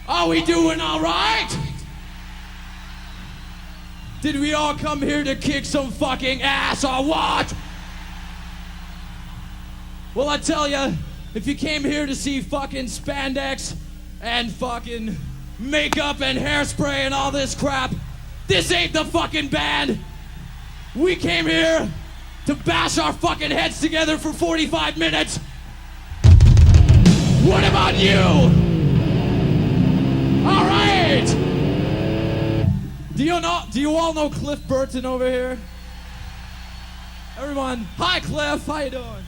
Are we doing all right? Did we all come here to kick some fucking ass or what? Well, I tell ya, if you came here to see fucking spandex and fucking makeup and hairspray and all this crap, this ain't the fucking band. We came here to bash our fucking heads together for 45 minutes. What about you? All right. Do you all know Cliff Burton over here? Everyone, hi Cliff, how you doing?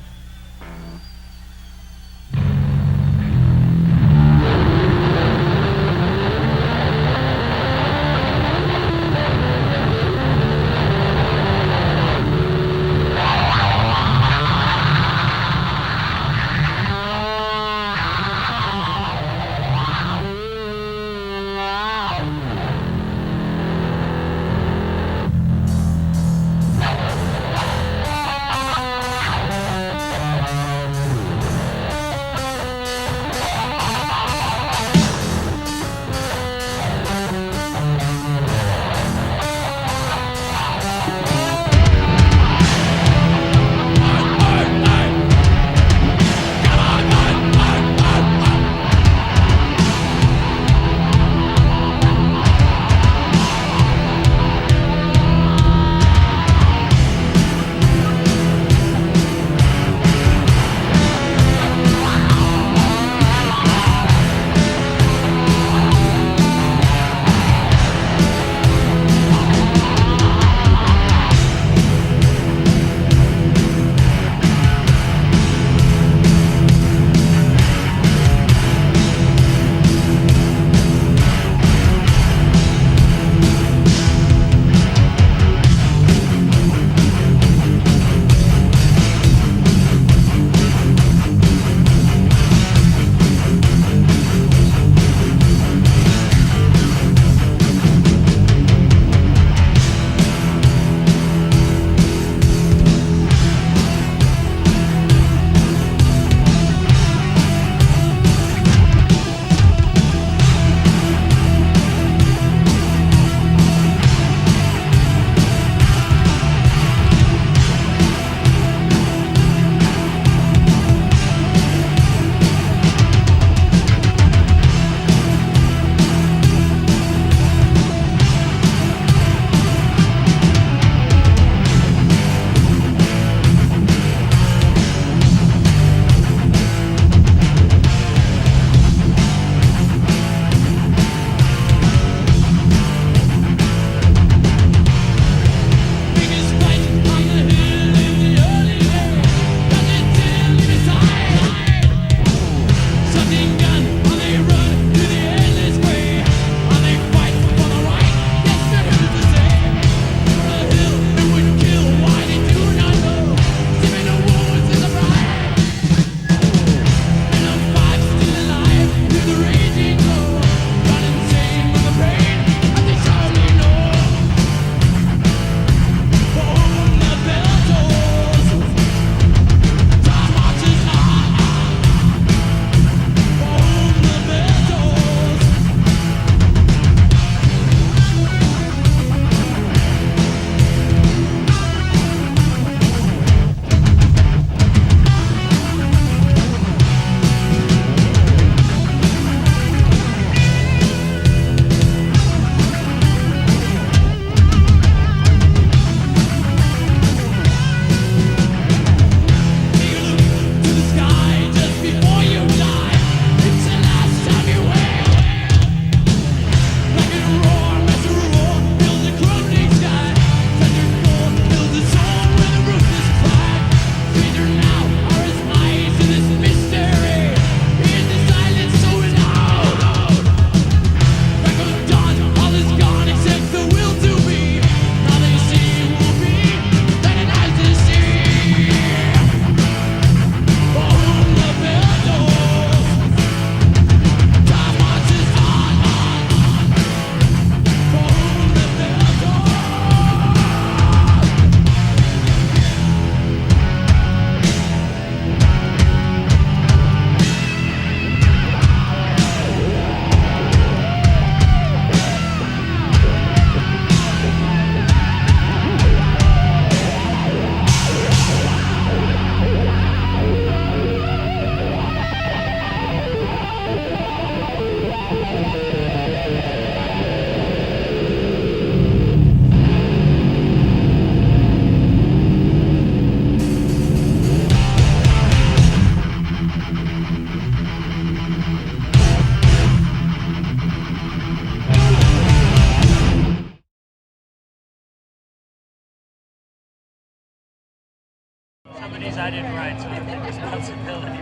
I didn't write, so you take responsibility.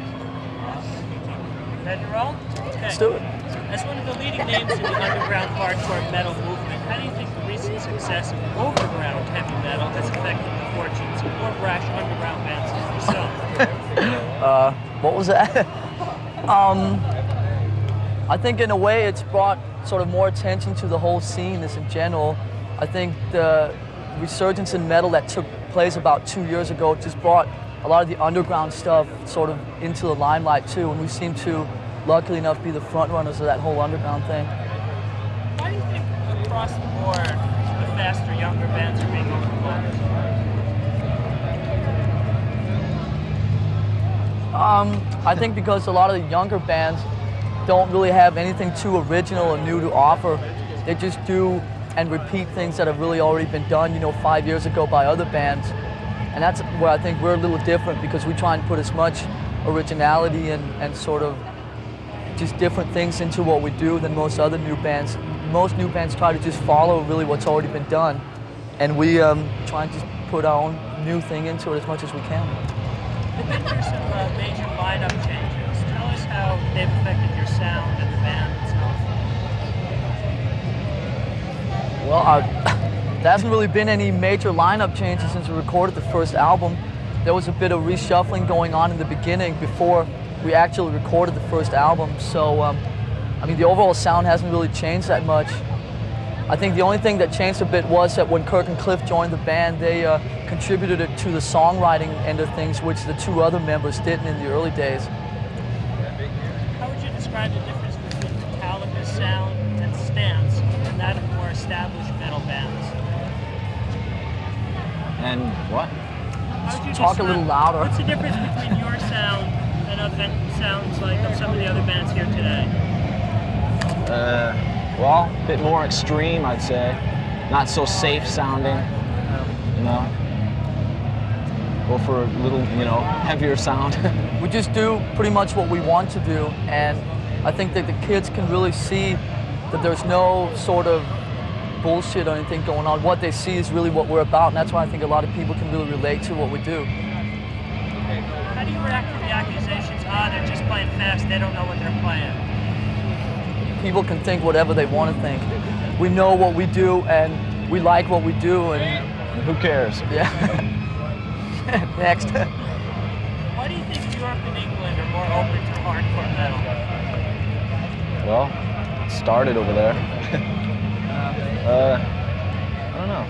Ready to roll? Okay. Let's do it. As one of the leading names in the underground hardcore metal movement, how do you think the recent success of overground heavy metal has affected the fortunes of more brash underground bands like yourself? What was that? I think in a way it's brought sort of more attention to the whole scene as in general. I think the resurgence in metal that took place about 2 years ago just brought a lot of the underground stuff sort of into the limelight too, and we seem to, luckily enough, be the front runners of that whole underground thing. Why do you think across the board the faster, younger bands are being overlooked? I think because a lot of the younger bands don't really have anything too original or new to offer. They just do and repeat things that have really already been done, 5 years ago by other bands. And that's where I think we're a little different, because we try and put as much originality and sort of just different things into what we do than most other new bands. Most new bands try to just follow really what's already been done. And we try and just put our own new thing into it as much as we can. There've been through some major lineup changes. Tell us how they've affected your sound and the band itself. Well, there hasn't really been any major lineup changes since we recorded the first album. There was a bit of reshuffling going on in the beginning before we actually recorded the first album. So, I mean, the overall sound hasn't really changed that much. I think the only thing that changed a bit was that when Kirk and Cliff joined the band, they contributed it to the songwriting end of things, which the two other members didn't in the early days. How would you describe the difference between Metallica's sound and stance and that of more established metal bands? And what? How would you Talk a little louder. What's the difference between your sound and other sounds like of some of the other bands here today? Well, a bit more extreme, I'd say. Not so safe sounding, Go for a little, heavier sound. We just do pretty much what we want to do, and I think that the kids can really see that there's no sort of bullshit or anything going on. What they see is really what we're about, and that's why I think a lot of people can really relate to what we do. How do you react to the accusations, they're just playing fast, they don't know what they're playing? People can think whatever they want to think. We know what we do, and we like what we do, and who cares? Yeah. Next. Why do you think Europe and England are more open to hardcore metal? Well, it started over there. I don't know.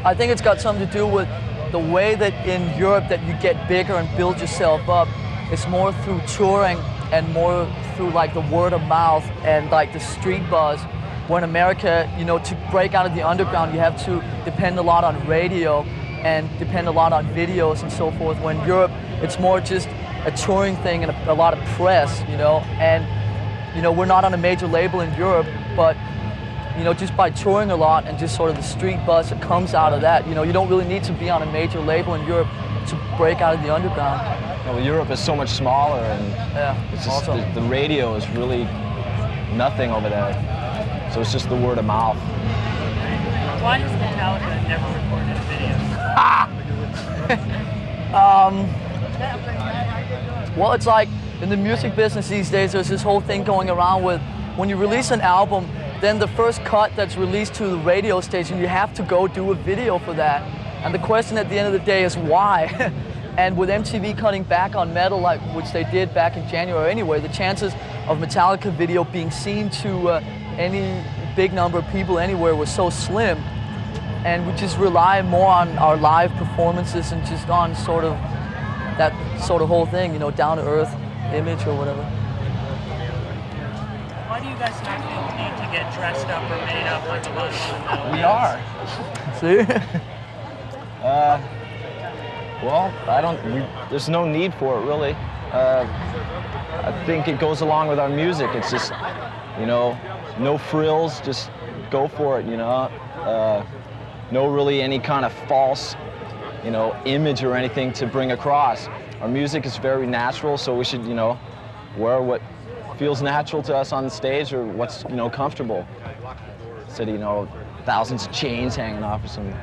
I think it's got something to do with the way that in Europe that you get bigger and build yourself up. It's more through touring and more through like the word of mouth and like the street buzz. Where in America, to break out of the underground, you have to depend a lot on radio and depend a lot on videos and so forth. When in Europe, it's more just a touring thing and a lot of press, And, we're not on a major label in Europe, but, just by touring a lot and just sort of the street buzz that comes out of that, you don't really need to be on a major label in Europe to break out of the underground. Well, Europe is so much smaller, and it's just awesome. the radio is really nothing over there. So it's just the word of mouth. Why has Metallica never recorded a video? Well, it's like in the music business these days, there's this whole thing going around with when you release an album, then the first cut that's released to the radio station, you have to go do a video for that. And the question at the end of the day is why? And with MTV cutting back on metal, which they did back in January anyway, the chances of Metallica video being seen to any big number of people anywhere was so slim. And we just rely more on our live performances and just on sort of that sort of whole thing, down-to-earth image or whatever. Why do you guys not feel the need to get dressed up or made up like a lot of metal We bands? are. See? Well, there's no need for it, really. I think it goes along with our music. It's just, no frills, just go for it, no really any kind of false, image or anything to bring across. Our music is very natural, so we should, wear what feels natural to us on the stage or what's, comfortable. Instead of, thousands of chains hanging off or something,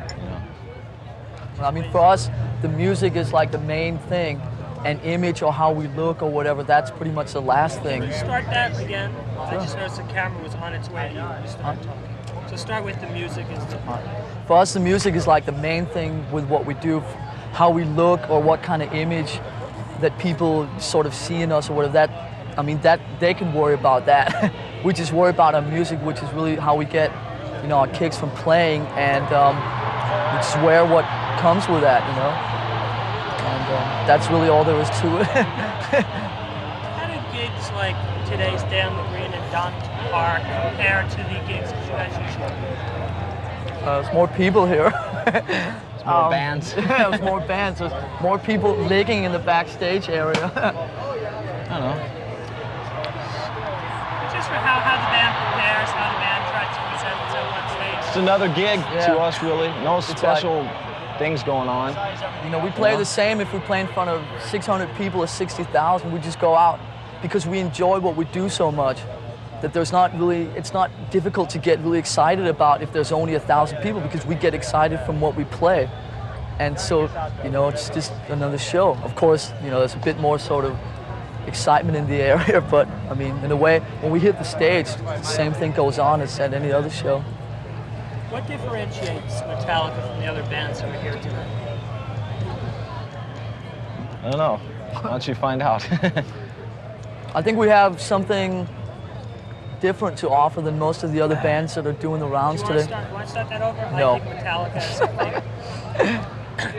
I mean, for us, the music is like the main thing, and image or how we look or whatever, that's pretty much the last thing. Start that again. I just noticed the camera was on its way to you. You started talking. So start with the music and stuff. For us, the music is like the main thing with what we do, how we look or what kind of image that people sort of see in us or whatever. That, I mean, that they can worry about that. We just worry about our music, which is really how we get, you know, our kicks from playing, and we just wear what comes with that, you know. And that's really all there is to it. How do gigs like today's Down the Green and Donington Park compare to the gigs that you guys usually do? There's more people here. More bands. There's more bands. There's more people licking in the backstage area. I don't know. Just for how the band prepares, how the band tries to present itself on stage. It's another gig to us, really. No special things going on. You know, we play the same if we play in front of 600 people or 60,000. We just go out because we enjoy what we do so much that there's not really, it's not difficult to get really excited about if there's only 1,000 people, because we get excited from what we play. And so, you know, it's just another show. Of course, you know, there's a bit more sort of excitement in the area, but I mean, in a way, when we hit the stage, the same thing goes on as at any other show. What differentiates Metallica from the other bands that are here tonight? I don't know. Why don't you find out? I think we have something different to offer than most of the other bands that are doing the rounds Do you today. want to start that over? No. I think Metallica has something.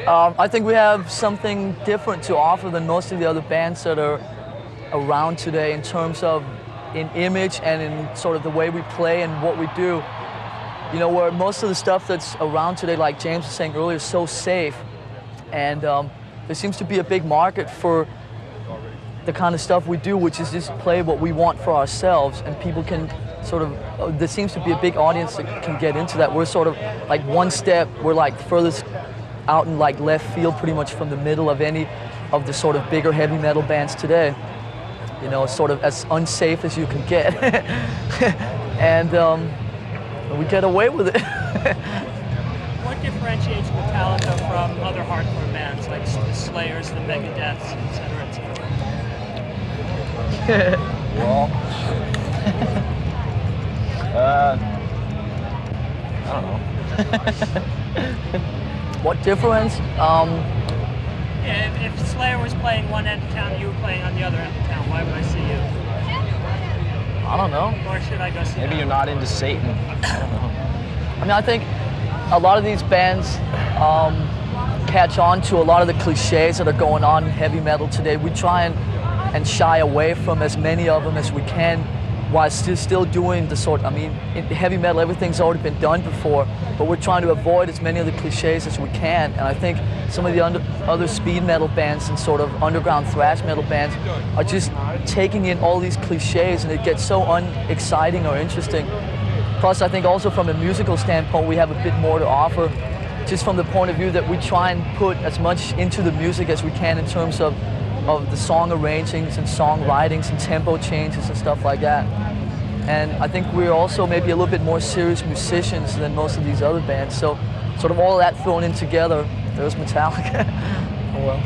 I think we have something different to offer than most of the other bands that are around today in terms of in image and in sort of the way we play and what we do. You know, where most of the stuff that's around today, like James was saying earlier, is so safe. And there seems to be a big market for the kind of stuff we do, which is just play what we want for ourselves, and people can sort of, there seems to be a big audience that can get into that. We're sort of like one step, we're like furthest out in like left field pretty much from the middle of any of the sort of bigger heavy metal bands today. You know, it's sort of as unsafe as you can get. And we get away with it. What differentiates Metallica from other hardcore bands like the Slayers, the Megadeths, etc., etc.? Well, I don't know. What difference? Yeah, if Slayer was playing one end of town, you were playing on the other end of town, why would I see you? I don't know. Or should I go see Maybe them? you're not into Satan. I don't know. I mean, I think a lot of these bands catch on to a lot of the cliches that are going on in heavy metal today. We try and shy away from as many of them as we can, while still doing the sort, I mean, in heavy metal, everything's already been done before, but we're trying to avoid as many of the cliches as we can. And I think some of the other speed metal bands and sort of underground thrash metal bands are just taking in all these cliches, and it gets so unexciting or interesting. Plus, I think also from a musical standpoint, we have a bit more to offer, just from the point of view that we try and put as much into the music as we can in terms of the song arrangings and song writings and tempo changes and stuff like that. And I think we're also maybe a little bit more serious musicians than most of these other bands. So sort of all of that thrown in together, there's Metallica. Oh well.